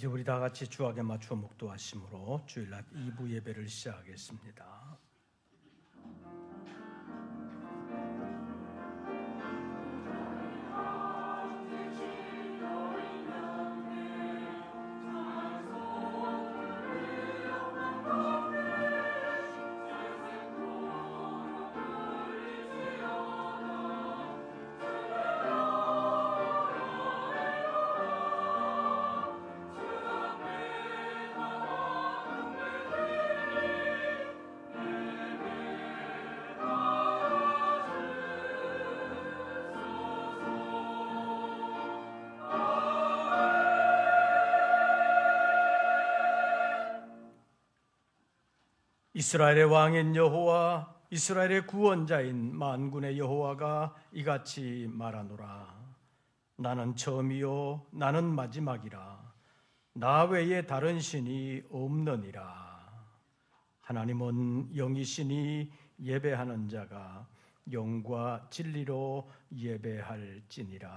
이제 우리 다 같이 주악에 맞추어 묵도하심으로 주일날 2부 예배를 시작하겠습니다. 이스라엘의 왕인 여호와, 이스라엘의 구원자인 만군의 여호와가 이같이 말하노라. 나는 처음이요 나는 마지막이라. 나 외에 다른 신이 없느니라. 하나님은 영이시니 예배하는 자가 영과 진리로 예배할지니라.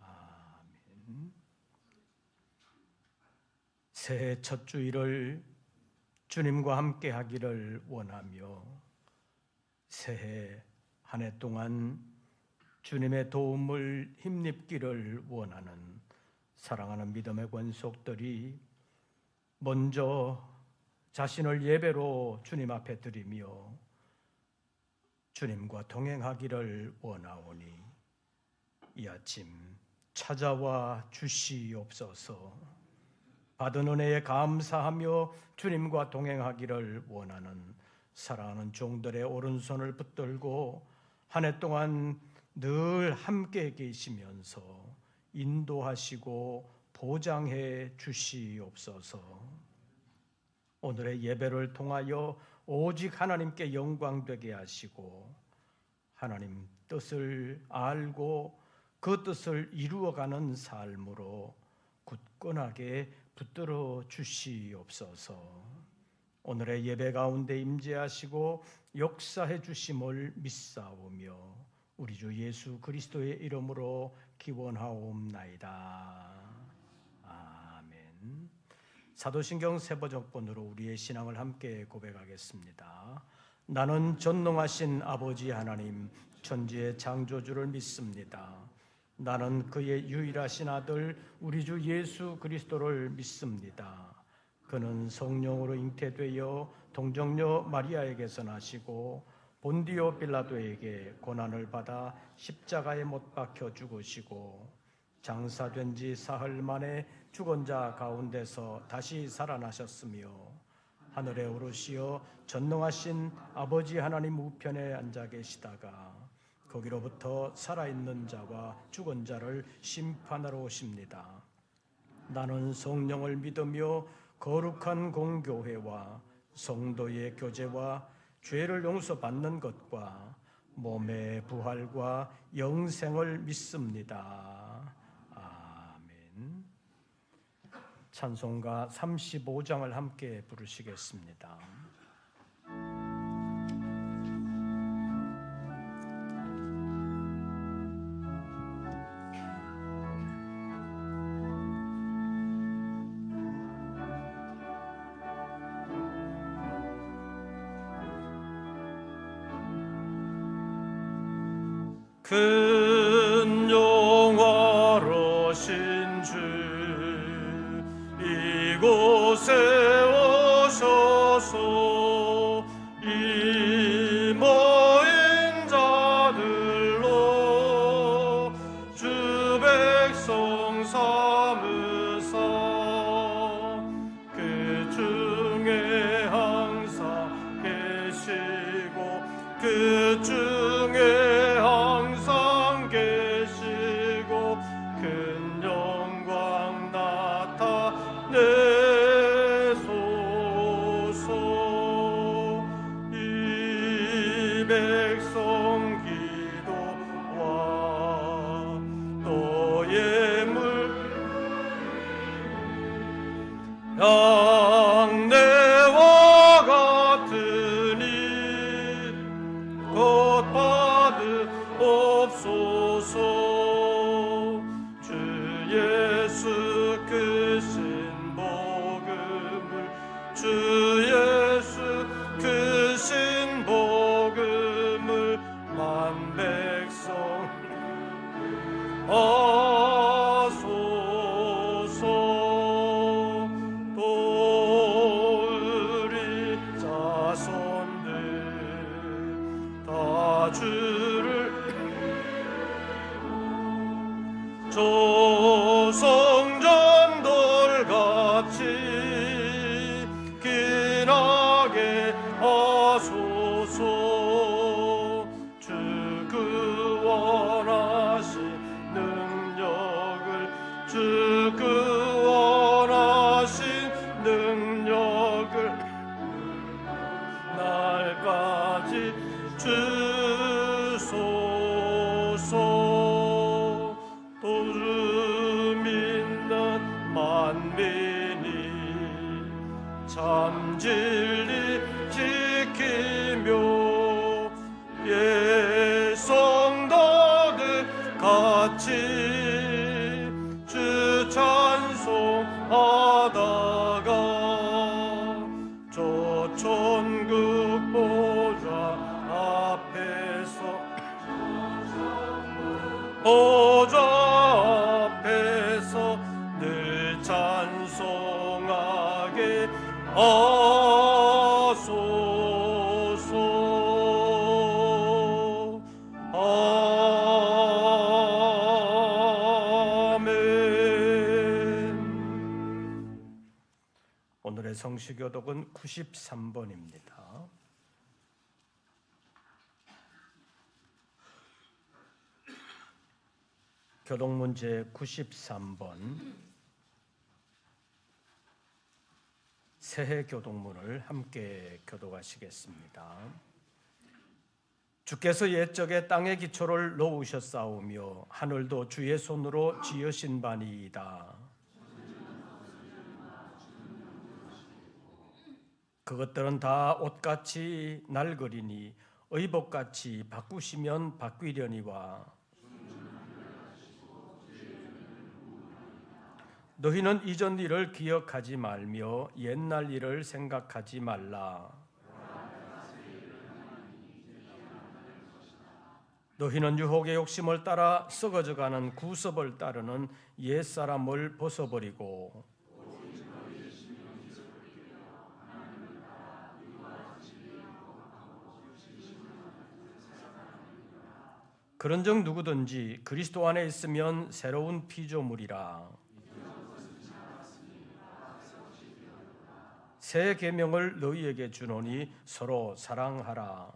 아멘. 새해 첫 주일을 주님과 함께 하기를 원하며 새해 한 해 동안 주님의 도움을 힘입기를 원하는 사랑하는 믿음의 권속들이 먼저 자신을 예배로 주님 앞에 드리며 주님과 동행하기를 원하오니 이 아침 찾아와 주시옵소서. 받은 은혜에 감사하며 주님과 동행하기를 원하는 사랑하는 종들의 오른손을 붙들고 한 해 동안 늘 함께 계시면서 인도하시고 보장해 주시옵소서. 오늘의 예배를 통하여 오직 하나님께 영광되게 하시고 하나님 뜻을 알고 그 뜻을 이루어가는 삶으로 굳건하게 붙들어 주시옵소서. 오늘의 예배 가운데 임재하시고 역사해 주심을 믿사오며 우리 주 예수 그리스도의 이름으로 기원하옵나이다. 아멘. 사도신경 세번역본으로 우리의 신앙을 함께 고백하겠습니다. 나는 전능하신 아버지 하나님 천지의 창조주를 믿습니다. 나는 그의 유일하신 아들 우리 주 예수 그리스도를 믿습니다. 그는 성령으로 잉태되어 동정녀 마리아에게서 나시고 본디오 빌라도에게 고난을 받아 십자가에 못 박혀 죽으시고 장사된 지 사흘 만에 죽은 자 가운데서 다시 살아나셨으며 하늘에 오르시어 전능하신 아버지 하나님 우편에 앉아 계시다가 거기로부터 살아있는 자와 죽은 자를 심판하러 오십니다. 나는 성령을 믿으며 거룩한 공교회와 성도의 교제와 죄를 용서받는 것과 몸의 부활과 영생을 믿습니다. 아멘. 찬송가 35장을 함께 부르시겠습니다. 큰 영화로신 주 이곳에 오셔서 이 모인 자들로 주 백성 삼으사 그 중에 항상 계시고 그 중에 계시고 큰 영광 나타내소서. 이 백성 기도와 너의 물 양내와 같으니 곧 받으옵소서. 주 예수 그 주를 조성전 돌같이 기나게 하소서. 주 그 원하신 능력을 주 그 원하신 능력을 날까지 주소서. 도주 믿는 만민이 참 진리 지키며 예 성도들 같이 주 찬송하다가 저 천국 보좌 앞에서 늘 찬송하게 하소서. 아멘. 오늘의 성시교독은 93번입니다. 교독문제 93번 새해 교독문을 함께 교독하시겠습니다. 주께서 옛적에 땅의 기초를 놓으셨사오며 하늘도 주의 손으로 지으신 바니이다. 그것들은 다 옷같이 낡으리니 의복같이 바꾸시면 바뀌려니와 너희는 이전 일을 기억하지 말며 옛날 일을 생각하지 말라. 너희는 유혹의 욕심을 따라 썩어져가는 구습을 따르는 옛사람을 벗어버리고 그런즉 누구든지 그리스도 안에 있으면 새로운 피조물이라. 새 계명을 너희에게 주노니 서로 사랑하라.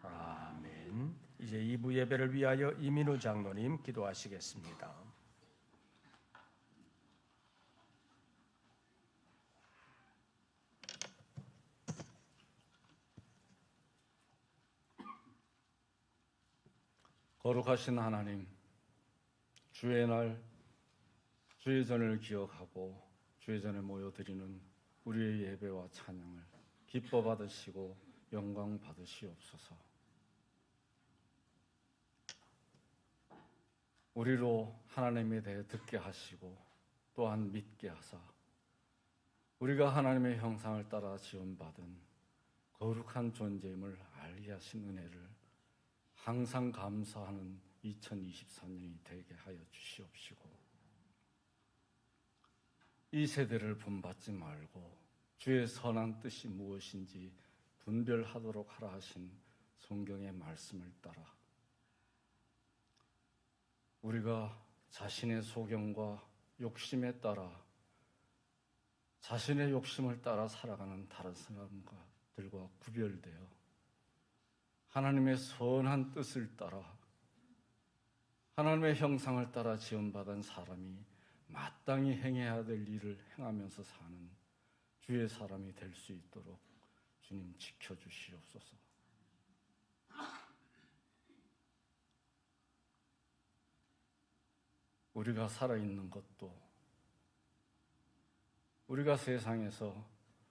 아멘. 이제 2부 예배를 위하여 이민우 장로님 기도하시겠습니다. 거룩하신 하나님, 주의 날 주의 전을 기억하고 주의 전에 모여드리는 우리의 예배와 찬양을 기뻐 받으시고 영광 받으시옵소서. 우리로 하나님에 대해 듣게 하시고 또한 믿게 하사 우리가 하나님의 형상을 따라 지원받은 거룩한 존재임을 알게 하신 은혜를 항상 감사하는 2024년이 되게 하여 주시옵시고 이 세대를 본받지 말고 주의 선한 뜻이 무엇인지 분별하도록 하라 하신 성경의 말씀을 따라 우리가 자신의 소견과 욕심에 따라 자신의 욕심을 따라 살아가는 다른 사람들과 구별되어 하나님의 선한 뜻을 따라 하나님의 형상을 따라 지원받은 사람이 마땅히 행해야 될 일을 행하면서 사는 주의 사람이 될 수 있도록 주님 지켜주시옵소서. 우리가 살아있는 것도 우리가 세상에서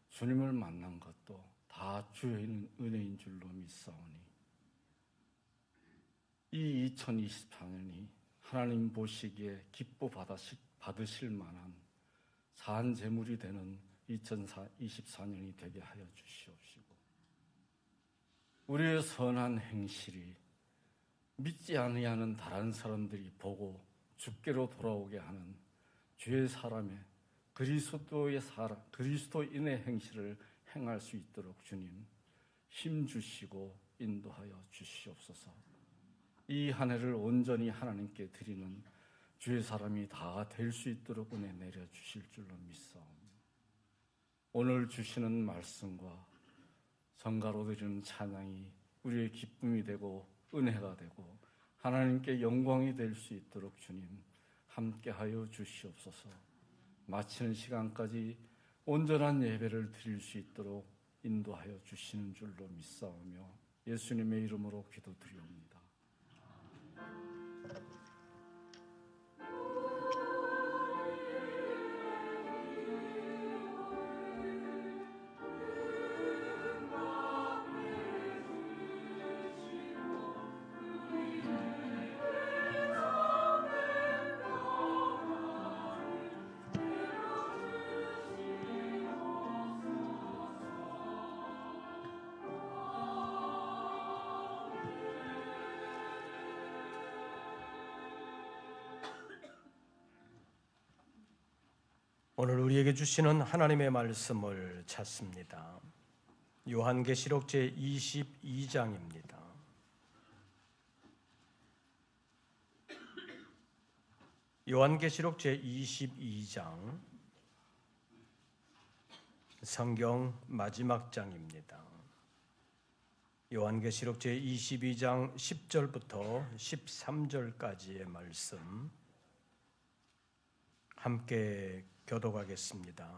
주님을 만난 것도 다 주의 은혜인 줄로 믿사오니 이 2024년이 하나님 보시기에 기뻐 받으실 만한 산 제물이 되는 2024년이 되게 하여 주시옵시고 우리의 선한 행실이 믿지 아니하는 다른 사람들이 보고 주께로 돌아오게 하는 주의 사람의 그리스도인의 행실을 행할 수 있도록 주님 힘 주시고 인도하여 주시옵소서. 이 한 해를 온전히 하나님께 드리는 주의 사람이 다 될 수 있도록 은혜 내려 주실 줄로 믿사옵니다. 오늘 주시는 말씀과 성가로 드리는 찬양이 우리의 기쁨이 되고 은혜가 되고 하나님께 영광이 될 수 있도록 주님 함께하여 주시옵소서. 마치는 시간까지 온전한 예배를 드릴 수 있도록 인도하여 주시는 줄로 믿사오며 예수님의 이름으로 기도드리옵니다. 오늘 우리에게 주시는 하나님의 말씀을 찾습니다. 요한계시록 제22장입니다. 요한계시록 제22장 성경 마지막 장입니다. 요한계시록 제22장 10절부터 13절까지의 말씀 함께 교독하겠습니다.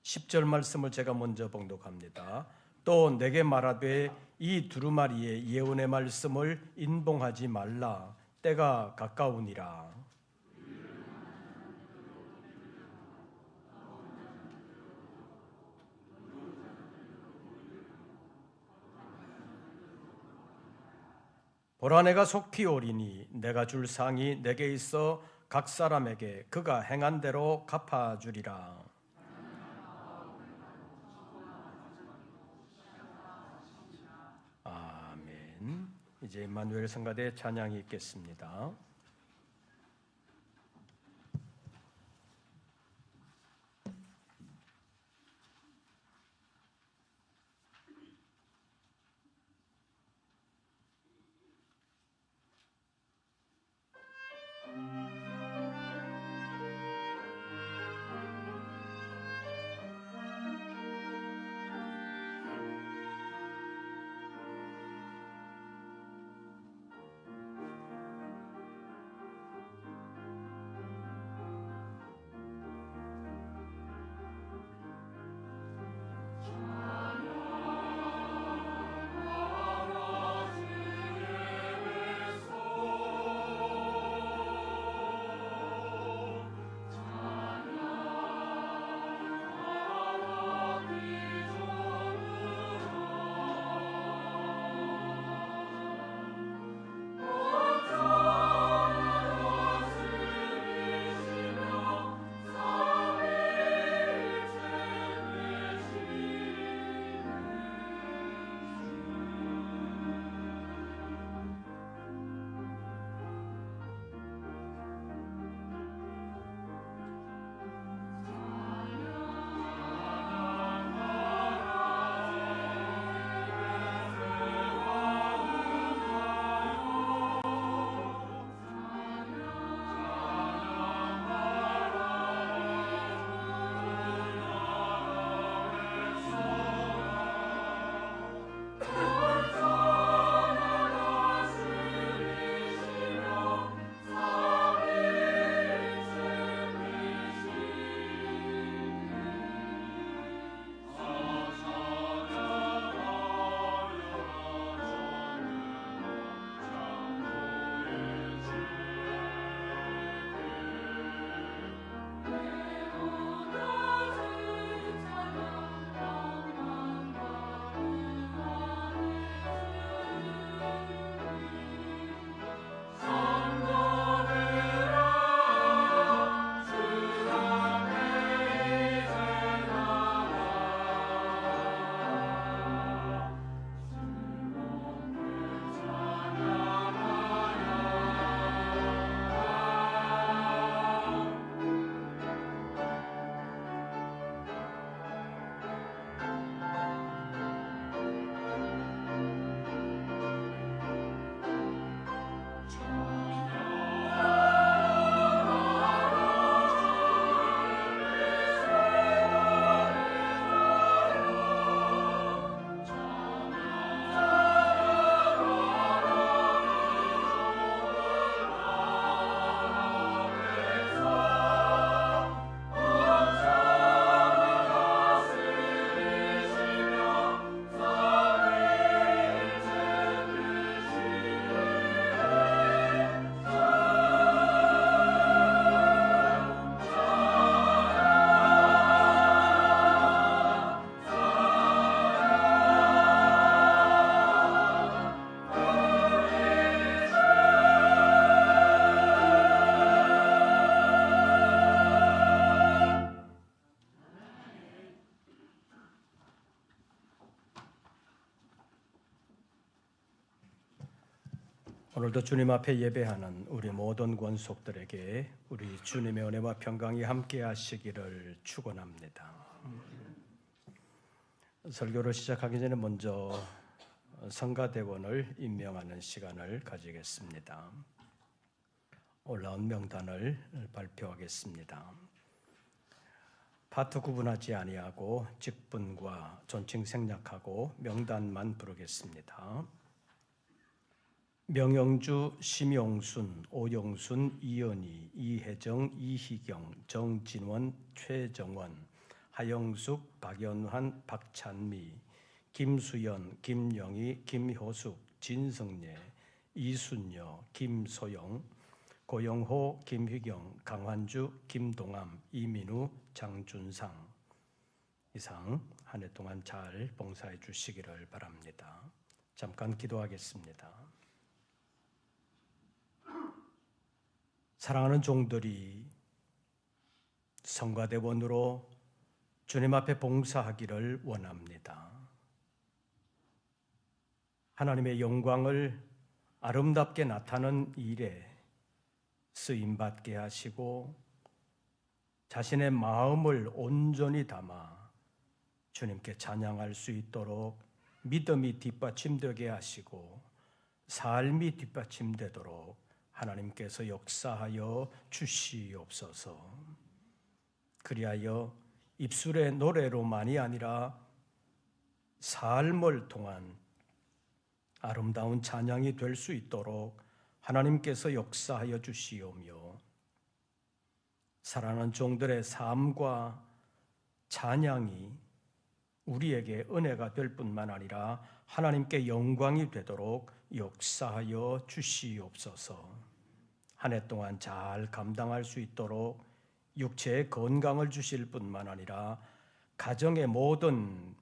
10절 말씀을 제가 먼저 봉독합니다. 또 내게 말하되 이 두루마리의 예언의 말씀을 인봉하지 말라. 때가 가까우니라. 보라, 내가 속히 오리니 내가 줄 상이 내게 있어 각 사람에게 그가 행한 대로 갚아주리라. 아멘. 이제 임마누엘 성가대 찬양이 있겠습니다. 오늘도 주님 앞에 예배하는 우리 모든 권속들에게 우리 주님의 은혜와 평강이 함께 하시기를 축원합니다. 설교를 시작하기 전에 먼저 성가대원을 임명하는 시간을 가지겠습니다. 올라온 명단을 발표하겠습니다. 파트 구분하지 아니하고 직분과 존칭 생략하고 명단만 부르겠습니다. 명영주, 심용순, 오영순, 이연희, 이혜정, 이희경, 정진원, 최정원, 하영숙, 박연환, 박찬미, 김수연, 김영희, 김효숙, 진성례, 이순여, 김소영, 고영호, 김휘경, 강환주, 김동암, 이민우, 장준상 이상 한 해 동안 잘 봉사해 주시기를 바랍니다. 잠깐 기도하겠습니다. 사랑하는 종들이 성가대원으로 주님 앞에 봉사하기를 원합니다. 하나님의 영광을 아름답게 나타내는 일에 쓰임받게 하시고 자신의 마음을 온전히 담아 주님께 찬양할 수 있도록 믿음이 뒷받침되게 하시고 삶이 뒷받침되도록 하나님께서 역사하여 주시옵소서. 그리하여 입술의 노래로만이 아니라 삶을 통한 아름다운 찬양이 될 수 있도록 하나님께서 역사하여 주시오며 사랑하는 종들의 삶과 찬양이 우리에게 은혜가 될 뿐만 아니라 하나님께 영광이 되도록 역사하여 주시옵소서. 한 해 동안 잘 감당할 수 있도록 육체의 건강을 주실 뿐만 아니라 가정의 모든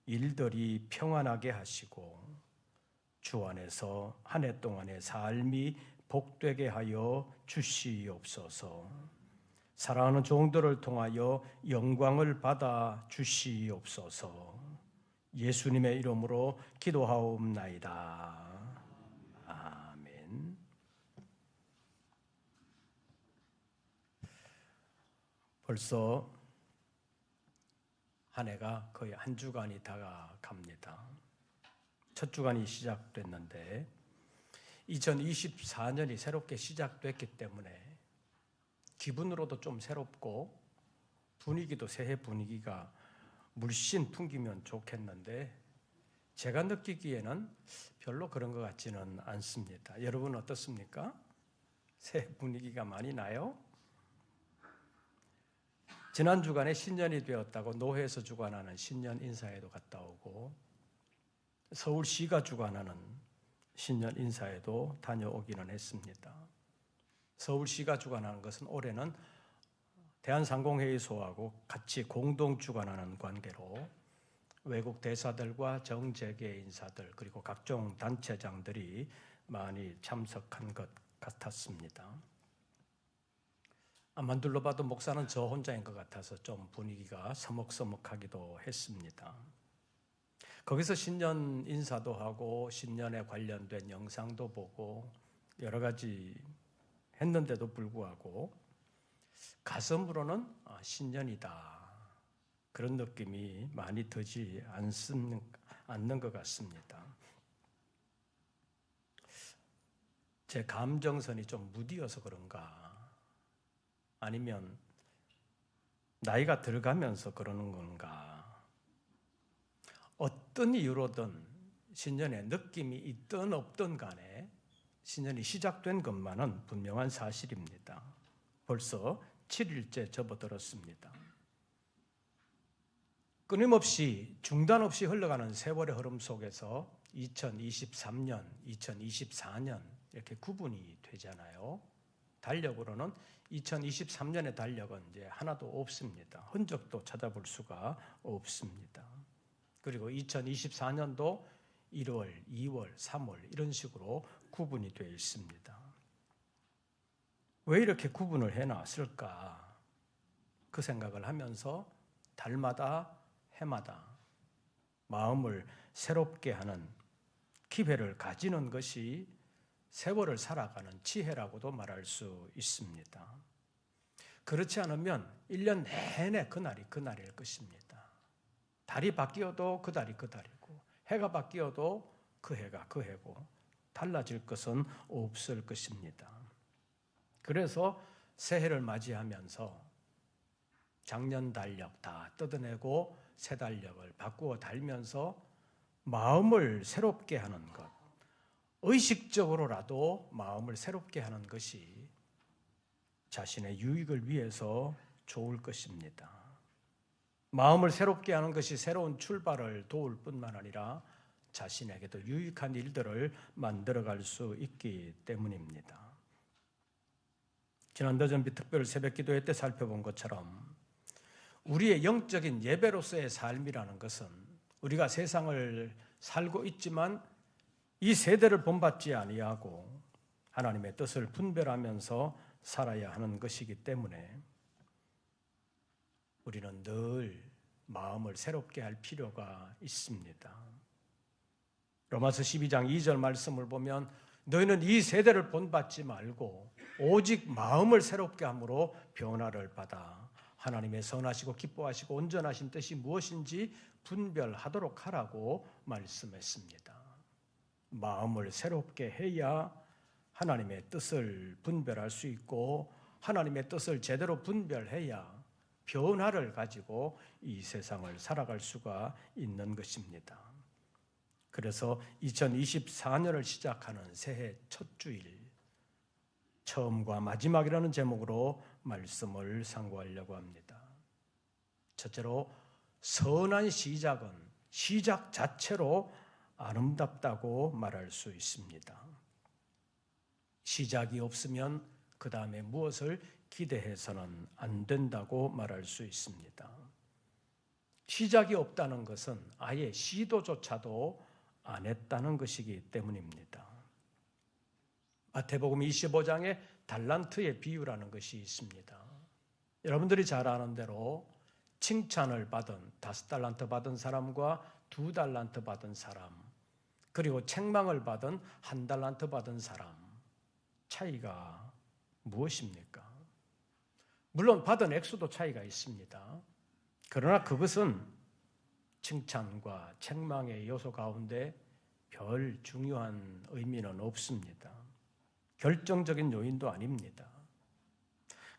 일들이 평안하게 하시고 주 안에서 한 해 동안의 삶이 복되게 하여 주시옵소서. 사랑하는 종들을 통하여 영광을 받아 주시옵소서. 예수님의 이름으로 기도하옵나이다. 아멘. 벌써 한 해가 거의 한 주간이 다가갑니다. 첫 주간이 시작됐는데 2024년이 새롭게 시작됐기 때문에 기분으로도 좀 새롭고 분위기도 새해 분위기가 물씬 풍기면 좋겠는데 제가 느끼기에는 별로 그런 것 같지는 않습니다. 여러분 어떻습니까? 새해 분위기가 많이 나요? 지난 주간에 신년이 되었다고 노회에서 주관하는 신년 인사회도 갔다 오고 서울시가 주관하는 신년 인사회도 다녀오기는 했습니다. 서울시가 주관하는 것은 올해는 대한상공회의소하고 같이 공동 주관하는 관계로 외국 대사들과 정재계 인사들 그리고 각종 단체장들이 많이 참석한 것 같았습니다. 앞만 둘러봐도 목사는 저 혼자인 것 같아서 좀 분위기가 서먹서먹하기도 했습니다. 거기서 신년 인사도 하고 신년에 관련된 영상도 보고 여러 가지 했는데도 불구하고 가슴으로는 신년이다 그런 느낌이 많이 들지 않는 것 같습니다. 제 감정선이 좀 무디어서 그런가 아니면 나이가 들어가면서 그러는 건가 어떤 이유로든 신년에 느낌이 있든 없든 간에 신년이 시작된 것만은 분명한 사실입니다. 벌써 7일째 접어들었습니다. 끊임없이 중단 없이 흘러가는 세월의 흐름 속에서 2023년, 2024년 이렇게 구분이 되잖아요. 달력으로는 2023년의 달력은 이제 하나도 없습니다. 흔적도 찾아볼 수가 없습니다. 그리고 2024년도 1월, 2월, 3월 이런 식으로 구분이 되어 있습니다. 왜 이렇게 구분을 해놨을까? 그 생각을 하면서 달마다 해마다 마음을 새롭게 하는 기회를 가지는 것이 세월을 살아가는 지혜라고도 말할 수 있습니다. 그렇지 않으면 1년 내내 그날이 그날일 것입니다. 달이 바뀌어도 그 달이 그 달이고 해가 바뀌어도 그 해가 그 해고 달라질 것은 없을 것입니다. 그래서 새해를 맞이하면서 작년 달력 다 뜯어내고 새 달력을 바꾸어 달면서 마음을 새롭게 하는 것, 의식적으로라도 마음을 새롭게 하는 것이 자신의 유익을 위해서 좋을 것입니다. 마음을 새롭게 하는 것이 새로운 출발을 도울 뿐만 아니라 자신에게도 유익한 일들을 만들어갈 수 있기 때문입니다. 지난 더전비 특별 새벽기도회 때 살펴본 것처럼 우리의 영적인 예배로서의 삶이라는 것은 우리가 세상을 살고 있지만 이 세대를 본받지 아니하고 하나님의 뜻을 분별하면서 살아야 하는 것이기 때문에 우리는 늘 마음을 새롭게 할 필요가 있습니다. 로마서 12장 2절 말씀을 보면 너희는 이 세대를 본받지 말고 오직 마음을 새롭게 함으로 변화를 받아 하나님의 선하시고 기뻐하시고 온전하신 뜻이 무엇인지 분별하도록 하라고 말씀했습니다. 마음을 새롭게 해야 하나님의 뜻을 분별할 수 있고 하나님의 뜻을 제대로 분별해야 변화를 가지고 이 세상을 살아갈 수가 있는 것입니다. 그래서 2024년을 시작하는 새해 첫 주일 처음과 마지막이라는 제목으로 말씀을 상고하려고 합니다. 첫째로 선한 시작은 시작 자체로 아름답다고 말할 수 있습니다. 시작이 없으면 그 다음에 무엇을 기대해서는 안 된다고 말할 수 있습니다. 시작이 없다는 것은 아예 시도조차도 안 했다는 것이기 때문입니다. 마태복음 25장에 달란트의 비유라는 것이 있습니다. 여러분들이 잘 아는 대로 칭찬을 받은 5달란트 받은 사람과 2달란트 받은 사람, 그리고 책망을 받은 1달란트 받은 사람, 차이가 무엇입니까? 물론 받은 액수도 차이가 있습니다. 그러나 그것은 칭찬과 책망의 요소 가운데 별 중요한 의미는 없습니다. 결정적인 요인도 아닙니다.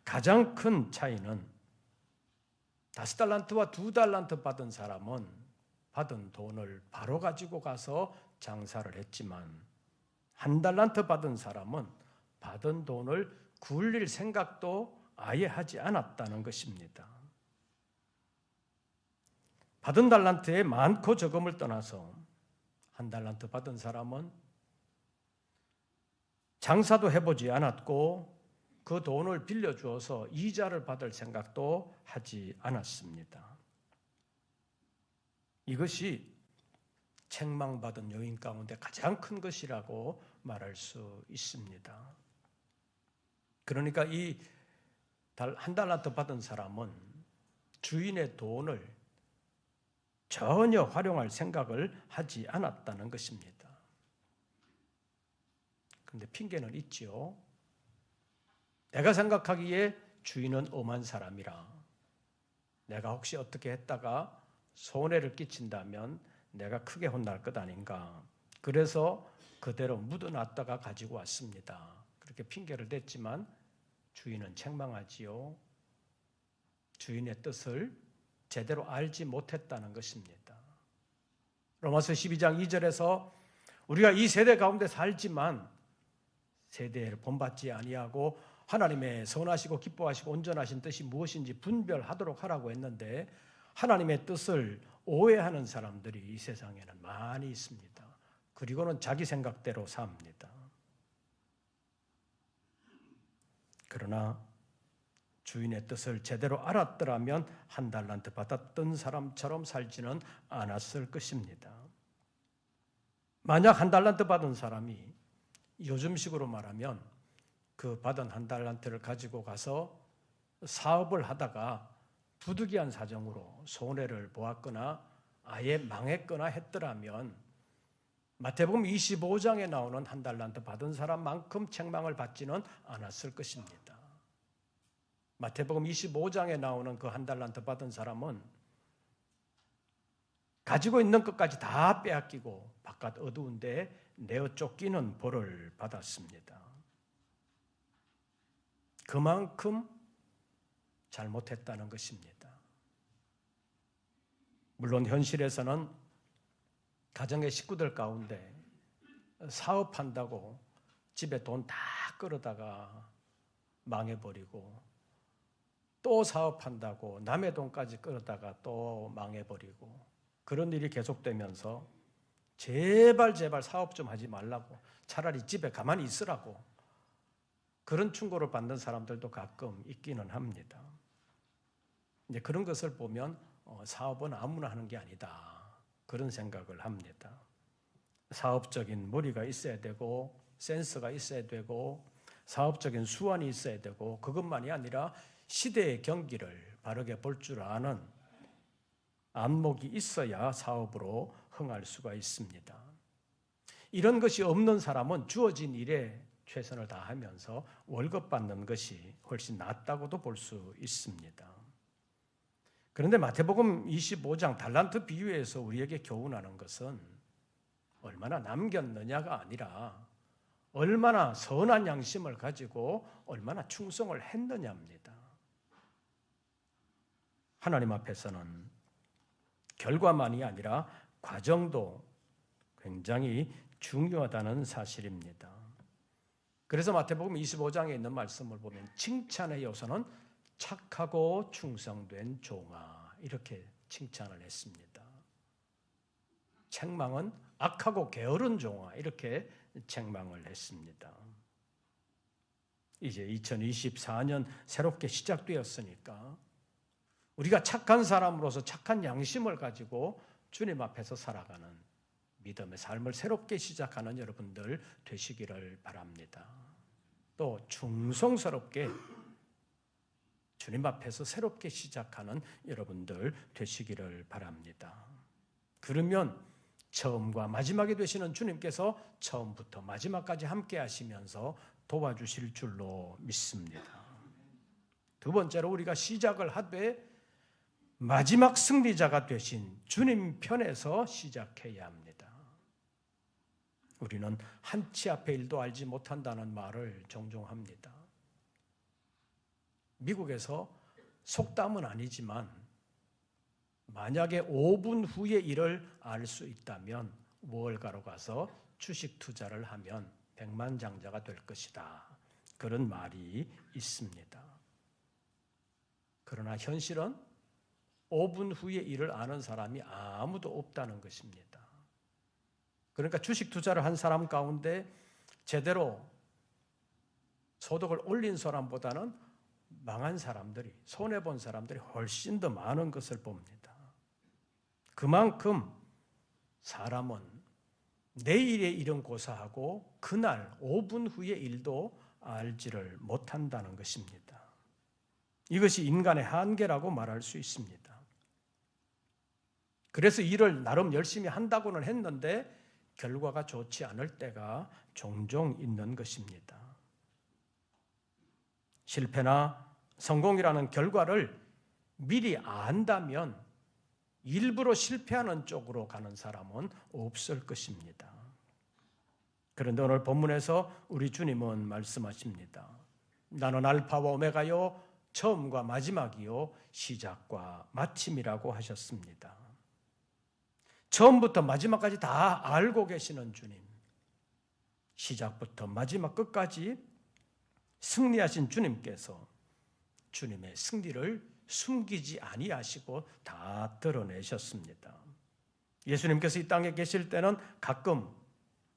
가장 큰 차이는 5달란트와 2달란트 받은 사람은 받은 돈을 바로 가지고 가서 장사를 했지만 1달란트 받은 사람은 받은 돈을 굴릴 생각도 아예 하지 않았다는 것입니다. 받은 달란트의 많고 적음을 떠나서 1달란트 받은 사람은 장사도 해보지 않았고 그 돈을 빌려주어서 이자를 받을 생각도 하지 않았습니다. 이것이 책망받은 요인 가운데 가장 큰 것이라고 말할 수 있습니다. 그러니까 이 1달란트 받은 사람은 주인의 돈을 전혀 활용할 생각을 하지 않았다는 것입니다. 그런데 핑계는 있지요. 내가 생각하기에 주인은 엄한 사람이라 내가 혹시 어떻게 했다가 손해를 끼친다면 내가 크게 혼날 것 아닌가. 그래서 그대로 묻어놨다가 가지고 왔습니다. 그렇게 핑계를 댔지만 주인은 책망하지요. 주인의 뜻을 제대로 알지 못했다는 것입니다. 로마서 12장 2절에서 우리가 이 세대 가운데 살지만 세대를 본받지 아니하고 하나님의 선하시고 기뻐하시고 온전하신 뜻이 무엇인지 분별하도록 하라고 했는데 하나님의 뜻을 오해하는 사람들이 이 세상에는 많이 있습니다. 그리고는 자기 생각대로 삽니다. 그러나 주인의 뜻을 제대로 알았더라면 1달란트 받았던 사람처럼 살지는 않았을 것입니다. 만약 1달란트 받은 사람이 요즘식으로 말하면 그 받은 1달란트를 가지고 가서 사업을 하다가 부득이한 사정으로 손해를 보았거나 아예 망했거나 했더라면 마태복음 25장에 나오는 한 달란트 받은 사람만큼 책망을 받지는 않았을 것입니다. 마태복음 25장에 나오는 그 한 달란트 받은 사람은 가지고 있는 것까지 다 빼앗기고 바깥 어두운 데 내어 쫓기는 벌을 받았습니다. 그만큼 잘못했다는 것입니다. 물론 현실에서는 가정의 식구들 가운데 사업한다고 집에 돈 다 끌어다가 망해버리고 또 사업한다고 남의 돈까지 끌어다가 또 망해버리고 그런 일이 계속되면서 제발 사업 좀 하지 말라고 차라리 집에 가만히 있으라고 그런 충고를 받는 사람들도 가끔 있기는 합니다. 이제 그런 것을 보면 사업은 아무나 하는 게 아니다. 그런 생각을 합니다. 사업적인 머리가 있어야 되고 센스가 있어야 되고 사업적인 수완이 있어야 되고 그것만이 아니라 시대의 경기를 바르게 볼 줄 아는 안목이 있어야 사업으로 흥할 수가 있습니다. 이런 것이 없는 사람은 주어진 일에 최선을 다하면서 월급 받는 것이 훨씬 낫다고도 볼 수 있습니다. 그런데 마태복음 25장 달란트 비유에서 우리에게 교훈하는 것은 얼마나 남겼느냐가 아니라 얼마나 선한 양심을 가지고 얼마나 충성을 했느냐입니다. 하나님 앞에서는 결과만이 아니라 과정도 굉장히 중요하다는 사실입니다. 그래서 마태복음 25장에 있는 말씀을 보면 칭찬의 요소는 착하고 충성된 종아 이렇게 칭찬을 했습니다. 책망은 악하고 게으른 종아 이렇게 책망을 했습니다. 이제 2024년 새롭게 시작되었으니까 우리가 착한 사람으로서 착한 양심을 가지고 주님 앞에서 살아가는 믿음의 삶을 새롭게 시작하는 여러분들 되시기를 바랍니다. 또 충성스럽게 주님 앞에서 새롭게 시작하는 여러분들 되시기를 바랍니다. 그러면 처음과 마지막이 되시는 주님께서 처음부터 마지막까지 함께 하시면서 도와주실 줄로 믿습니다. 두 번째로 우리가 시작을 하되 마지막 승리자가 되신 주님 편에서 시작해야 합니다. 우리는 한치 앞의 일도 알지 못한다는 말을 종종 합니다. 미국에서 속담은 아니지만 만약에 5분 후의 일을 알 수 있다면 월가로 가서 주식 투자를 하면 백만장자가 될 것이다. 그런 말이 있습니다. 그러나 현실은 5분 후의 일을 아는 사람이 아무도 없다는 것입니다. 그러니까 주식 투자를 한 사람 가운데 제대로 소득을 올린 사람보다는 망한 사람들이, 손해본 사람들이 훨씬 더 많은 것을 봅니다. 그만큼 사람은 내일의 일은 고사하고 그날 5분 후의 일도 알지를 못한다는 것입니다. 이것이 인간의 한계라고 말할 수 있습니다. 그래서 일을 나름 열심히 한다고는 했는데 결과가 좋지 않을 때가 종종 있는 것입니다. 실패나 성공이라는 결과를 미리 안다면 일부러 실패하는 쪽으로 가는 사람은 없을 것입니다. 그런데 오늘 본문에서 우리 주님은 말씀하십니다. 나는 알파와 오메가요, 처음과 마지막이요, 시작과 마침이라고 하셨습니다. 처음부터 마지막까지 다 알고 계시는 주님, 시작부터 마지막 끝까지 승리하신 주님께서 주님의 승리를 숨기지 아니하시고 다 드러내셨습니다. 예수님께서 이 땅에 계실 때는 가끔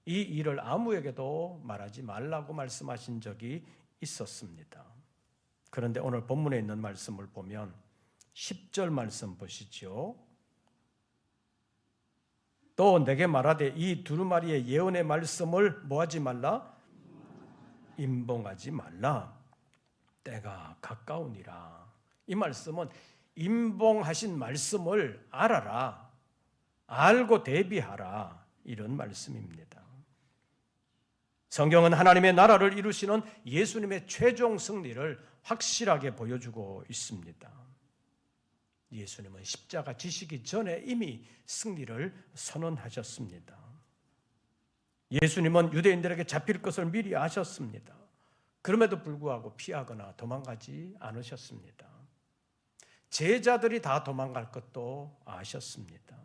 이 일을 아무에게도 말하지 말라고 말씀하신 적이 있었습니다. 그런데 오늘 본문에 있는 말씀을 보면 10절 말씀 보시죠. 또 내게 말하되 이 두루마리의 예언의 말씀을 뭐하지 말라? 임봉하지 말라. 때가 가까우니라. 이 말씀은 임봉하신 말씀을 알아라. 알고 대비하라. 이런 말씀입니다. 성경은 하나님의 나라를 이루시는 예수님의 최종 승리를 확실하게 보여주고 있습니다. 예수님은 십자가 지시기 전에 이미 승리를 선언하셨습니다. 예수님은 유대인들에게 잡힐 것을 미리 아셨습니다. 그럼에도 불구하고 피하거나 도망가지 않으셨습니다. 제자들이 다 도망갈 것도 아셨습니다.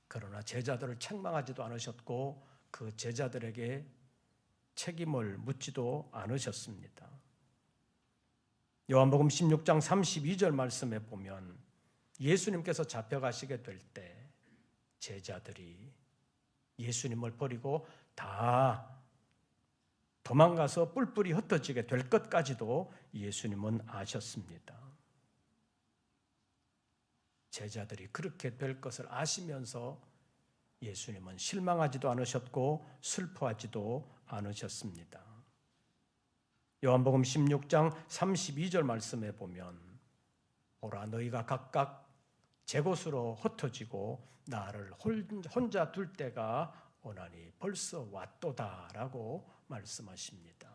그러나 제자들을 책망하지도 않으셨고 그 제자들에게 책임을 묻지도 않으셨습니다. 요한복음 16장 32절 말씀에 보면 예수님께서 잡혀가시게 될 때 제자들이 예수님을 버리고 다 도망가서 뿔뿔이 흩어지게 될 것까지도 예수님은 아셨습니다. 제자들이 그렇게 될 것을 아시면서 예수님은 실망하지도 않으셨고 슬퍼하지도 않으셨습니다. 요한복음 16장 32절 말씀에 보면 보라 너희가 각각 제 곳으로 흩어지고 나를 혼자 둘 때가 오나니 벌써 왔도다라고 말씀하십니다.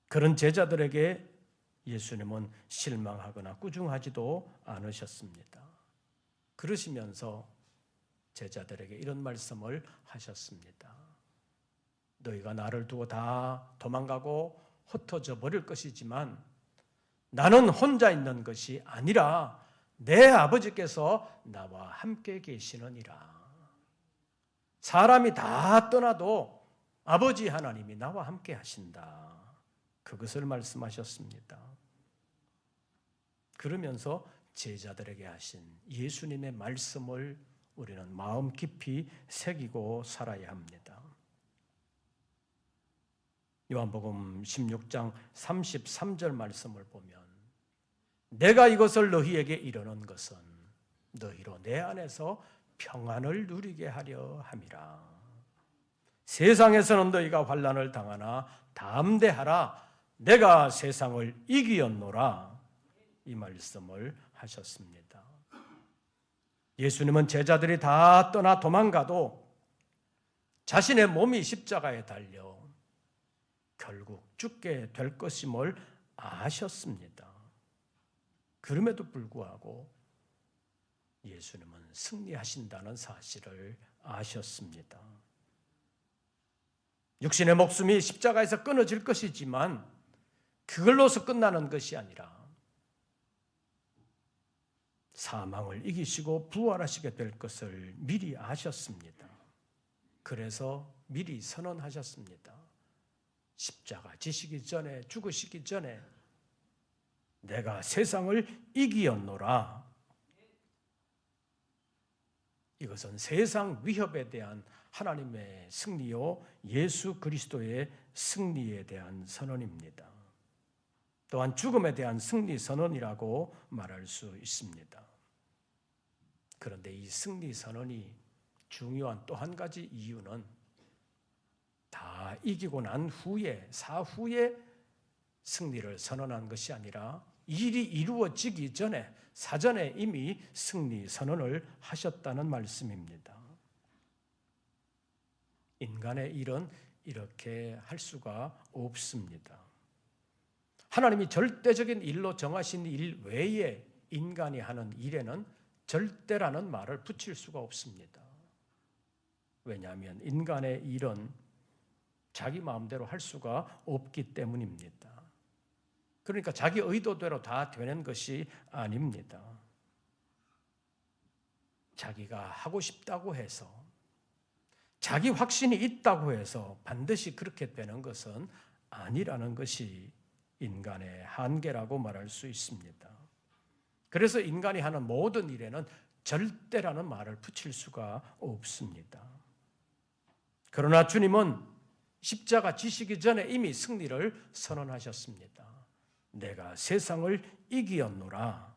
그런 제자들에게 예수님은 실망하거나 꾸중하지도 않으셨습니다. 그러시면서 제자들에게 이런 말씀을 하셨습니다. 너희가 나를 두고 다 도망가고 흩어져 버릴 것이지만 나는 혼자 있는 것이 아니라 내 아버지께서 나와 함께 계시느니라. 사람이 다 떠나도 아버지 하나님이 나와 함께 하신다. 그것을 말씀하셨습니다. 그러면서 제자들에게 하신 예수님의 말씀을 우리는 마음 깊이 새기고 살아야 합니다. 요한복음 16장 33절 말씀을 보면 내가 이것을 너희에게 이르는 것은 너희로 내 안에서 평안을 누리게 하려 함이라. 세상에서는 너희가 환난을 당하나 담대하라. 내가 세상을 이기었노라. 이 말씀을 하셨습니다. 예수님은 제자들이 다 떠나 도망가도 자신의 몸이 십자가에 달려 결국 죽게 될 것임을 아셨습니다. 그럼에도 불구하고 예수님은 승리하신다는 사실을 아셨습니다. 육신의 목숨이 십자가에서 끊어질 것이지만 그걸로서 끝나는 것이 아니라 사망을 이기시고 부활하시게 될 것을 미리 아셨습니다. 그래서 미리 선언하셨습니다. 십자가 지시기 전에, 죽으시기 전에 내가 세상을 이기었노라. 이것은 세상 위협에 대한 하나님의 승리요 예수 그리스도의 승리에 대한 선언입니다. 또한 죽음에 대한 승리 선언이라고 말할 수 있습니다. 그런데 이 승리 선언이 중요한 또 한 가지 이유는 다 이기고 난 후에 사후에 승리를 선언한 것이 아니라 일이 이루어지기 전에 사전에 이미 승리 선언을 하셨다는 말씀입니다. 인간의 일은 이렇게 할 수가 없습니다. 하나님이 절대적인 일로 정하신 일 외에 인간이 하는 일에는 절대라는 말을 붙일 수가 없습니다. 왜냐하면 인간의 일은 자기 마음대로 할 수가 없기 때문입니다. 그러니까 자기 의도대로 다 되는 것이 아닙니다. 자기가 하고 싶다고 해서 자기 확신이 있다고 해서 반드시 그렇게 되는 것은 아니라는 것이 인간의 한계라고 말할 수 있습니다. 그래서 인간이 하는 모든 일에는 절대라는 말을 붙일 수가 없습니다. 그러나 주님은 십자가 지시기 전에 이미 승리를 선언하셨습니다. 내가 세상을 이기었노라.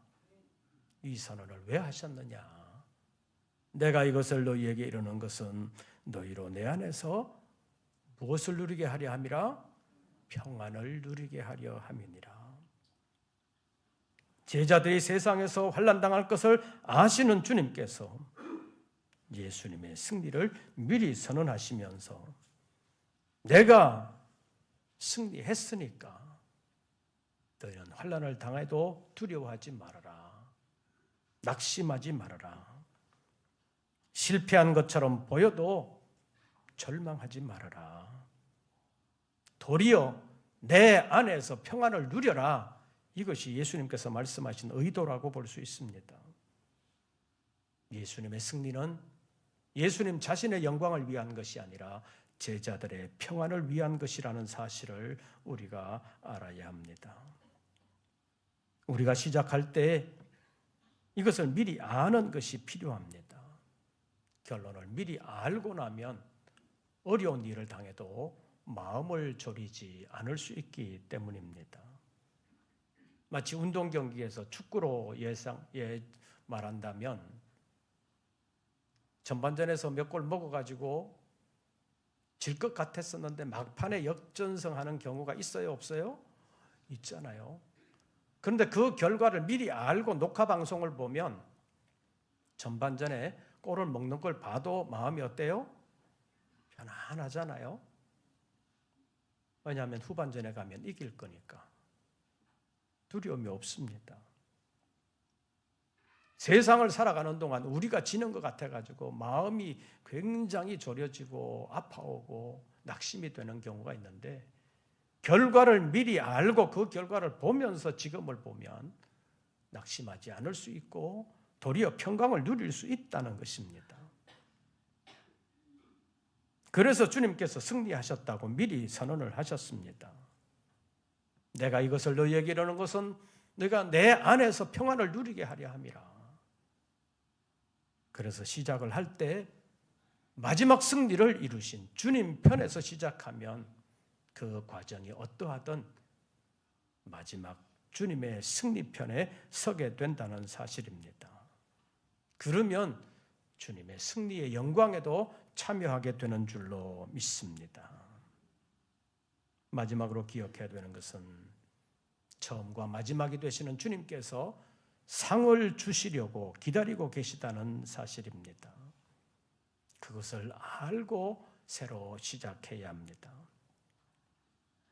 이 선언을 왜 하셨느냐? 내가 이것을 너희에게 이르는 것은 너희로 내 안에서 무엇을 누리게 하려 함이라? 평안을 누리게 하려 함이니라. 제자들이 세상에서 환난당할 것을 아시는 주님께서 예수님의 승리를 미리 선언하시면서 내가 승리했으니까 너희는 환난을 당해도 두려워하지 말아라. 낙심하지 말아라. 실패한 것처럼 보여도 절망하지 말아라. 도리어 내 안에서 평안을 누려라. 이것이 예수님께서 말씀하신 의도라고 볼 수 있습니다. 예수님의 승리는 예수님 자신의 영광을 위한 것이 아니라 제자들의 평안을 위한 것이라는 사실을 우리가 알아야 합니다. 우리가 시작할 때 이것을 미리 아는 것이 필요합니다. 결론을 미리 알고 나면 어려운 일을 당해도 마음을 졸이지 않을 수 있기 때문입니다. 마치 운동 경기에서 축구로 말한다면 전반전에서 몇 골 먹어가지고 질 것 같았었는데 막판에 역전승하는 경우가 있어요, 없어요? 있잖아요. 그런데 그 결과를 미리 알고 녹화 방송을 보면 전반전에 골을 먹는 걸 봐도 마음이 어때요? 편안하잖아요. 왜냐하면 후반전에 가면 이길 거니까. 두려움이 없습니다. 세상을 살아가는 동안 우리가 지는 것 같아가지고 마음이 굉장히 졸여지고 아파오고 낙심이 되는 경우가 있는데 결과를 미리 알고 그 결과를 보면서 지금을 보면 낙심하지 않을 수 있고 도리어 평강을 누릴 수 있다는 것입니다. 그래서 주님께서 승리하셨다고 미리 선언을 하셨습니다. 내가 이것을 너희에게 이르는 것은 너희가 내 안에서 평안을 누리게 하려 함이라. 그래서 시작을 할 때 마지막 승리를 이루신 주님 편에서 시작하면 그 과정이 어떠하든 마지막 주님의 승리편에 서게 된다는 사실입니다. 그러면 주님의 승리의 영광에도 참여하게 되는 줄로 믿습니다. 마지막으로 기억해야 되는 것은 처음과 마지막이 되시는 주님께서 상을 주시려고 기다리고 계시다는 사실입니다. 그것을 알고 새로 시작해야 합니다.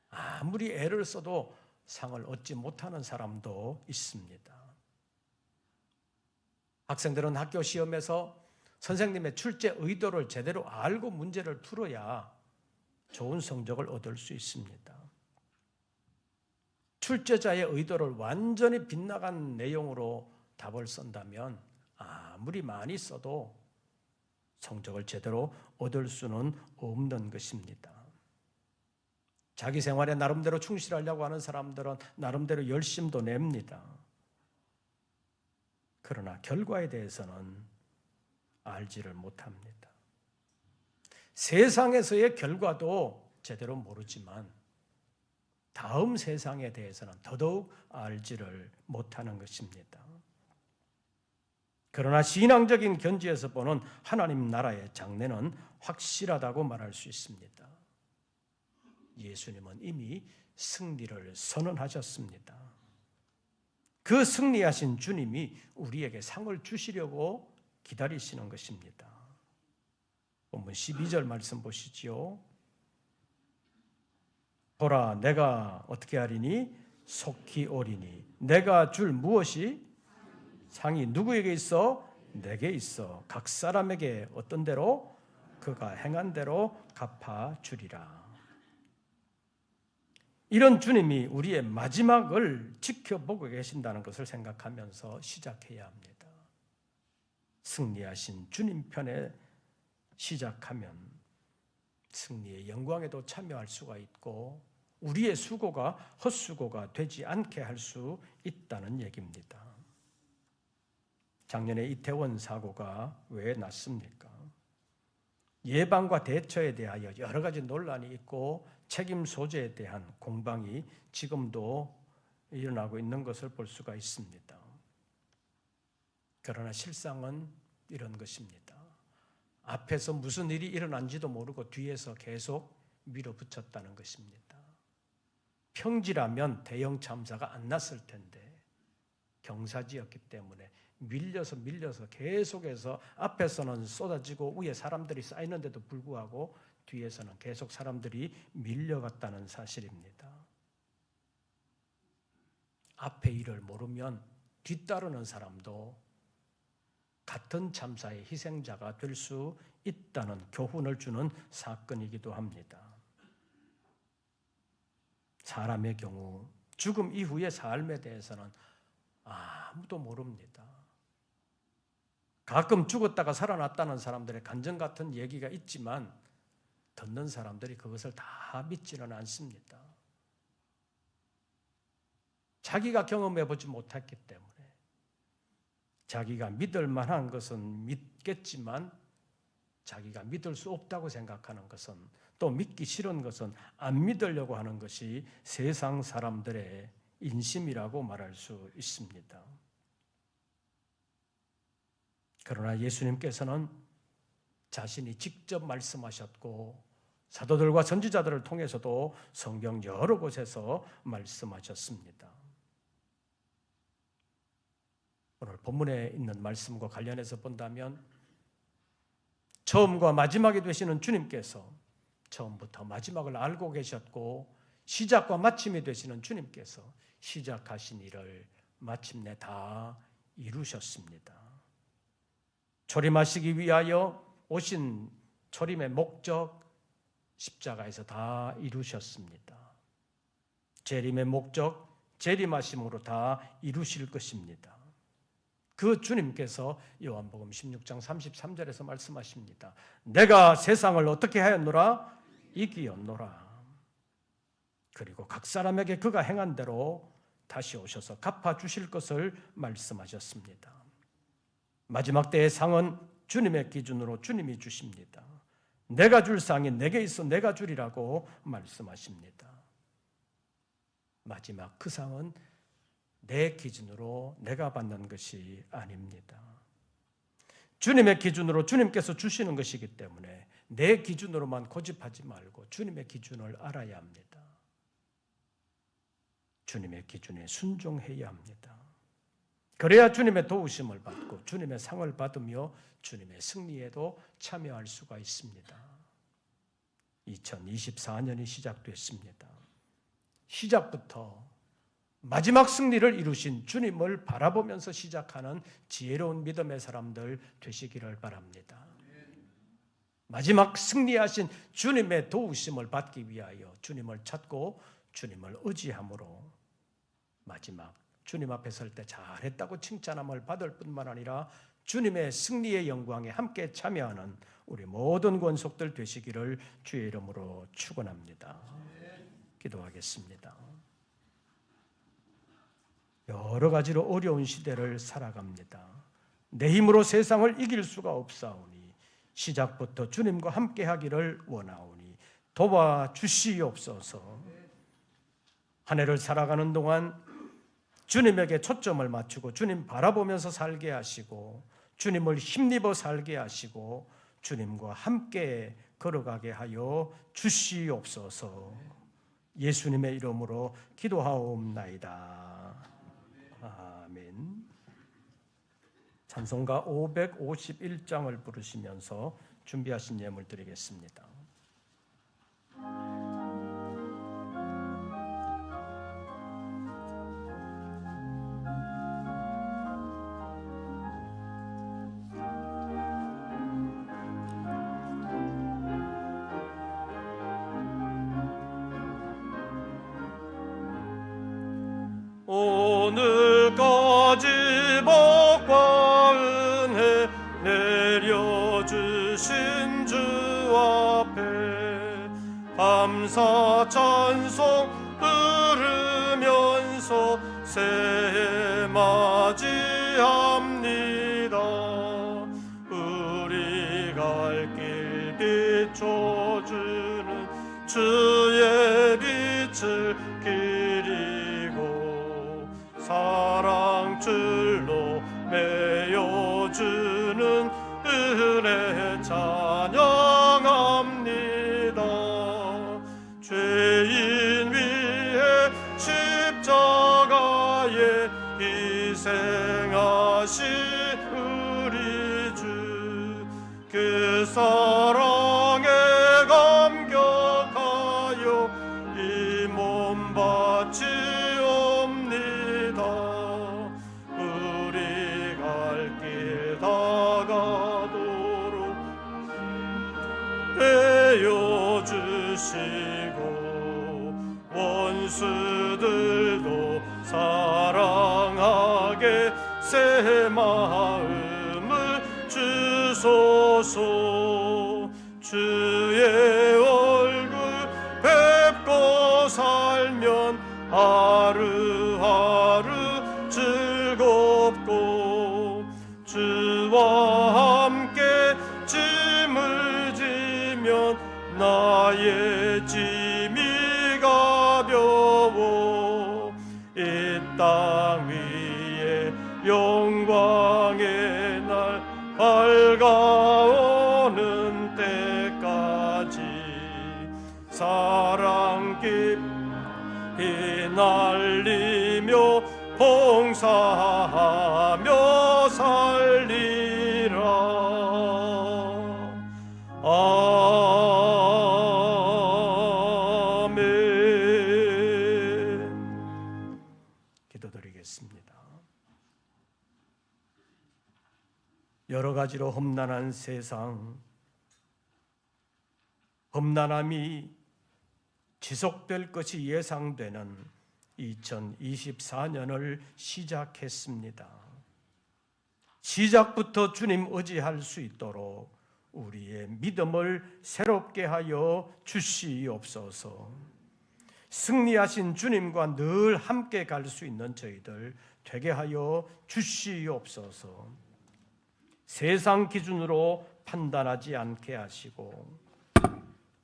아무리 애를 써도 상을 얻지 못하는 사람도 있습니다. 학생들은 학교 시험에서 선생님의 출제 의도를 제대로 알고 문제를 풀어야 좋은 성적을 얻을 수 있습니다. 출제자의 의도를 완전히 빗나간 내용으로 답을 쓴다면 아무리 많이 써도 성적을 제대로 얻을 수는 없는 것입니다. 자기 생활에 나름대로 충실하려고 하는 사람들은 나름대로 열심도 냅니다. 그러나 결과에 대해서는 알지를 못합니다. 세상에서의 결과도 제대로 모르지만 다음 세상에 대해서는 더더욱 알지를 못하는 것입니다. 그러나 신앙적인 견지에서 보는 하나님 나라의 장래는 확실하다고 말할 수 있습니다. 예수님은 이미 승리를 선언하셨습니다. 그 승리하신 주님이 우리에게 상을 주시려고 기다리시는 것입니다. 본문 12절 말씀 보시지요. 보라, 내가 어떻게 하리니? 속히 오리니. 내가 줄 무엇이? 상이 누구에게 있어? 내게 있어. 각 사람에게 어떤 대로? 그가 행한 대로 갚아주리라. 이런 주님이 우리의 마지막을 지켜보고 계신다는 것을 생각하면서 시작해야 합니다. 승리하신 주님 편에 시작하면 승리의 영광에도 참여할 수가 있고 우리의 수고가 헛수고가 되지 않게 할 수 있다는 얘기입니다. 작년에 이태원 사고가 왜 났습니까? 예방과 대처에 대하여 여러 가지 논란이 있고 책임 소재에 대한 공방이 지금도 일어나고 있는 것을 볼 수가 있습니다. 그러나 실상은 이런 것입니다. 앞에서 무슨 일이 일어난지도 모르고 뒤에서 계속 밀어붙였다는 것입니다. 평지라면 대형 참사가 안 났을 텐데 경사지였기 때문에 밀려서 계속해서 앞에서는 쏟아지고 위에 사람들이 쌓이는데도 불구하고 뒤에서는 계속 사람들이 밀려갔다는 사실입니다. 앞에 일을 모르면 뒤따르는 사람도 같은 참사의 희생자가 될 수 있다는 교훈을 주는 사건이기도 합니다. 사람의 경우 죽음 이후의 삶에 대해서는 아무도 모릅니다. 가끔 죽었다가 살아났다는 사람들의 간증 같은 얘기가 있지만 듣는 사람들이 그것을 다 믿지는 않습니다. 자기가 경험해보지 못했기 때문에 자기가 믿을 만한 것은 믿겠지만 자기가 믿을 수 없다고 생각하는 것은, 또 믿기 싫은 것은 안 믿으려고 하는 것이 세상 사람들의 인심이라고 말할 수 있습니다. 그러나 예수님께서는 자신이 직접 말씀하셨고 사도들과 선지자들을 통해서도 성경 여러 곳에서 말씀하셨습니다. 오늘 본문에 있는 말씀과 관련해서 본다면 처음과 마지막이 되시는 주님께서 처음부터 마지막을 알고 계셨고 시작과 마침이 되시는 주님께서 시작하신 일을 마침내 다 이루셨습니다. 초림하시기 위하여 오신 초림의 목적, 십자가에서 다 이루셨습니다. 재림의 목적, 재림하심으로 다 이루실 것입니다. 그 주님께서 요한복음 16장 33절에서 말씀하십니다. 내가 세상을 어떻게 하였노라? 이기었노라. 그리고 각 사람에게 그가 행한 대로 다시 오셔서 갚아주실 것을 말씀하셨습니다. 마지막 때의 상은 주님의 기준으로 주님이 주십니다. 내가 줄 상이 내게 있어 내가 주리라고 말씀하십니다. 마지막 그 상은 내 기준으로 내가 받는 것이 아닙니다. 주님의 기준으로 주님께서 주시는 것이기 때문에 내 기준으로만 고집하지 말고 주님의 기준을 알아야 합니다. 주님의 기준에 순종해야 합니다. 그래야 주님의 도우심을 받고 주님의 상을 받으며 주님의 승리에도 참여할 수가 있습니다. 2024년이 시작됐습니다. 시작부터 마지막 승리를 이루신 주님을 바라보면서 시작하는 지혜로운 믿음의 사람들 되시기를 바랍니다. 마지막 승리하신 주님의 도우심을 받기 위하여 주님을 찾고 주님을 의지함으로 마지막 주님 앞에 설 때 잘했다고 칭찬함을 받을 뿐만 아니라 주님의 승리의 영광에 함께 참여하는 우리 모든 권속들 되시기를 주의 이름으로 축원합니다. 기도하겠습니다. 여러 가지로 어려운 시대를 살아갑니다. 내 힘으로 세상을 이길 수가 없사오니 시작부터 주님과 함께 하기를 원하오니 도와주시옵소서. 한 해를 살아가는 동안 주님에게 초점을 맞추고 주님 바라보면서 살게 하시고 주님을 힘입어 살게 하시고 주님과 함께 걸어가게 하여 주시옵소서. 예수님의 이름으로 기도하옵나이다. 아멘. 찬송가 551장을 부르시면서 준비하신 예물 드리겠습니다. 오늘까지 복과 은혜 내려주신 주 앞에 감사 찬송 부르면서 새해 맞이합니다. 우리 갈 길 비춰주는 주의 빛을 사랑줄로 매여주는 은혜 찬양합니다. 죄인 위해 십자가에 희생하신 사랑에 감격하여 이 몸 바치옵니다. 우리 갈 길 다가도록 베어 주시고 원수들도 사랑하게 새 마음을 주소서. 주의 얼굴 뵙고 살면 하루하루 즐겁고 주와 함께 짐을 지면 나의 짐이 가벼워. 이 땅 위에 영광의 날 밝아오는 때까지 사랑 깊이 날리며 봉사하며 살리라. 아멘. 기도드리겠습니다. 여러 가지로 험난한 세상, 험난함이 지속될 것이 예상되는 2024년을 시작했습니다. 시작부터 주님 의지할 수 있도록 우리의 믿음을 새롭게 하여 주시옵소서. 승리하신 주님과 늘 함께 갈 수 있는 저희들 되게 하여 주시옵소서. 세상 기준으로 판단하지 않게 하시고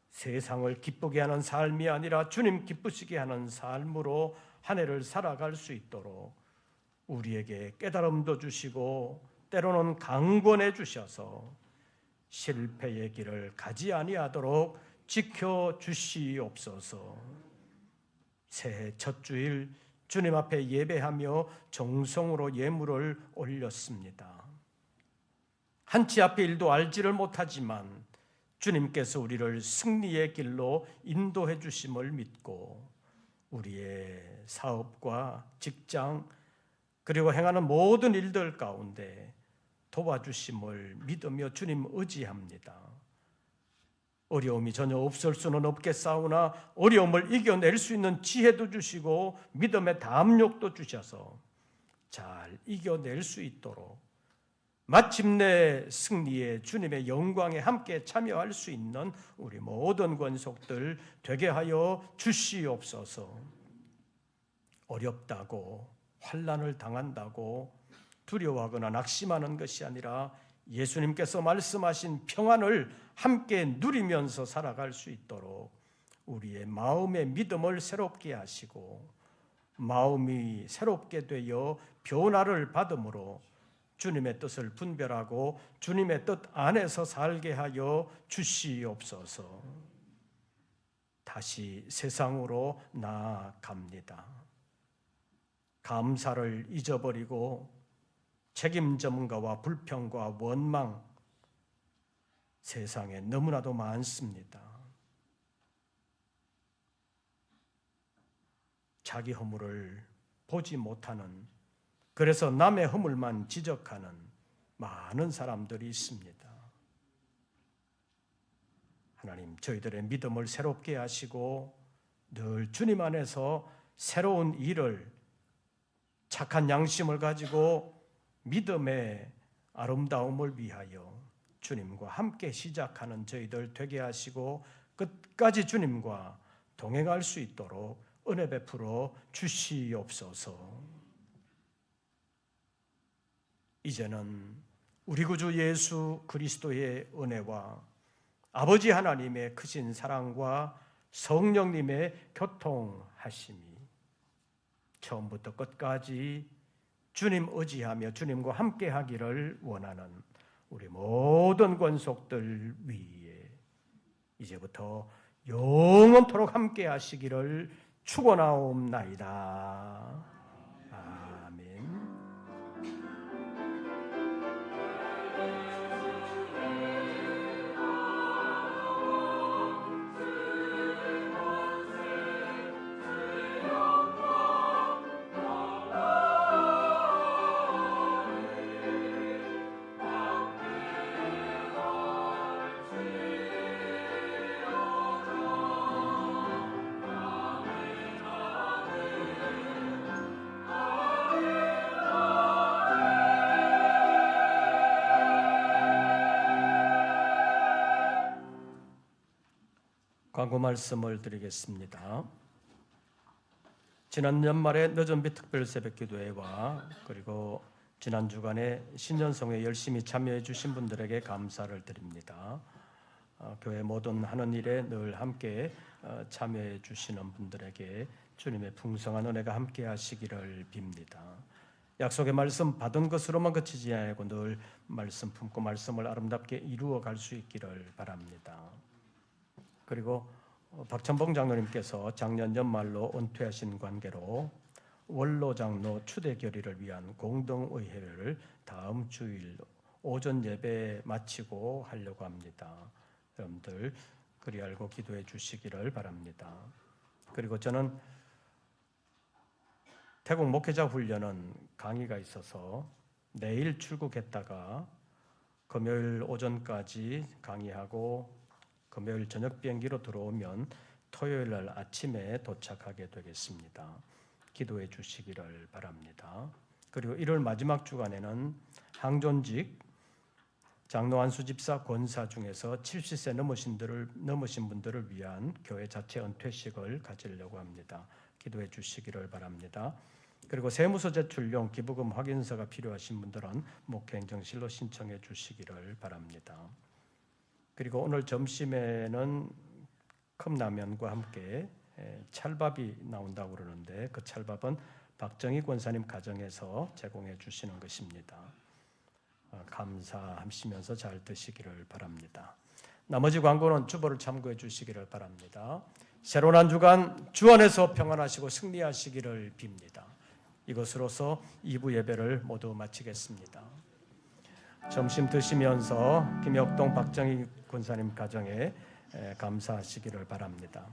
세상을 기쁘게 하는 삶이 아니라 주님 기쁘시게 하는 삶으로 한 해를 살아갈 수 있도록 우리에게 깨달음도 주시고 때로는 강권해 주셔서 실패의 길을 가지 아니하도록 지켜 주시옵소서. 새해 첫 주일 주님 앞에 예배하며 정성으로 예물을 올렸습니다. 한치 앞의 일도 알지를 못하지만 주님께서 우리를 승리의 길로 인도해 주심을 믿고 우리의 사업과 직장 그리고 행하는 모든 일들 가운데 도와주심을 믿으며 주님 의지합니다. 어려움이 전혀 없을 수는 없겠사오나 어려움을 이겨낼 수 있는 지혜도 주시고 믿음의 담력도 주셔서 잘 이겨낼 수 있도록 마침내 승리의 주님의 영광에 함께 참여할 수 있는 우리 모든 권속들 되게 하여 주시옵소서. 어렵다고 환난을 당한다고 두려워하거나 낙심하는 것이 아니라 예수님께서 말씀하신 평안을 함께 누리면서 살아갈 수 있도록 우리의 마음의 믿음을 새롭게 하시고 마음이 새롭게 되어 변화를 받음으로 주님의 뜻을 분별하고 주님의 뜻 안에서 살게 하여 주시옵소서. 다시 세상으로 나아갑니다. 감사를 잊어버리고 책임 전가와 불평과 원망 세상에 너무나도 많습니다. 자기 허물을 보지 못하는, 그래서 남의 허물만 지적하는 많은 사람들이 있습니다. 하나님, 저희들의 믿음을 새롭게 하시고 늘 주님 안에서 새로운 일을 착한 양심을 가지고 믿음의 아름다움을 위하여 주님과 함께 시작하는 저희들 되게 하시고 끝까지 주님과 동행할 수 있도록 은혜 베풀어 주시옵소서. 이제는 우리 구주 예수 그리스도의 은혜와 아버지 하나님의 크신 사랑과 성령님의 교통하심이 처음부터 끝까지 주님 의지하며 주님과 함께 하기를 원하는 우리 모든 권속들 위에 이제부터 영원토록 함께 하시기를 축원하옵나이다. 아멘. 。 주 광고 말씀을 드리겠습니다. 지난 연말에 늦은비 특별 새벽 기도회와 그리고 지난 주간에 신년성회에 열심히 참여해 주신 분들에게 감사를 드립니다. 교회 모든 하는 일에 늘 함께 참여해 주시는 분들에게 주님의 풍성한 은혜가 함께 하시기를 빕니다. 약속의 말씀 받은 것으로만 그치지 않고 늘 말씀 품고 말씀을 아름답게 이루어 갈 수 있기를 바랍니다. 그리고 박찬봉 장로님께서 작년 연말로 은퇴하신 관계로 원로 장로 추대 결의를 위한 공동의회를 다음 주일 오전 예배 마치고 하려고 합니다. 여러분들 그리 알고 기도해 주시기를 바랍니다. 그리고 저는 태국 목회자 훈련은 강의가 있어서 내일 출국했다가 금요일 오전까지 강의하고 금요일 저녁 비행기로 들어오면 토요일 날 아침에 도착하게 되겠습니다. 기도해 주시기를 바랍니다. 그리고 1월 마지막 주간에는 항존직 장로 안수 집사 권사 중에서 70세 넘으신 분들을 위한 교회 자체 은퇴식을 가지려고 합니다. 기도해 주시기를 바랍니다. 그리고 세무서 제출용 기부금 확인서가 필요하신 분들은 목회행정실로 신청해 주시기를 바랍니다. 그리고 오늘 점심에는 컵라면과 함께 찰밥이 나온다고 그러는데 그 찰밥은 박정희 권사님 가정에서 제공해 주시는 것입니다. 감사하시면서 잘 드시기를 바랍니다. 나머지 광고는 주보를 참고해 주시기를 바랍니다. 새로운 한 주간 주 안에서 평안하시고 승리하시기를 빕니다. 이것으로서 2부 예배를 모두 마치겠습니다. 점심 드시면서 김혁동 박정희 권사님 가정에 감사하시기를 바랍니다.